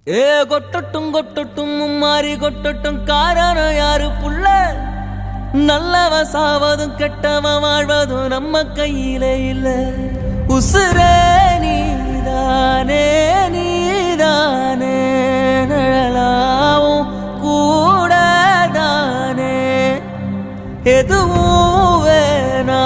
ஏ கொட்டட்டும் கொட்டட்டும் மும்மாரி கொட்டட்டும் காரணம் யாரு புள்ள நல்லவ சாவதும் கெட்டவ வாழ்வதும் நம்ம கையில இல்ல உசுரே நீதானே நீதானே நிழலாவும் கூட தானே எதுவும் வேணா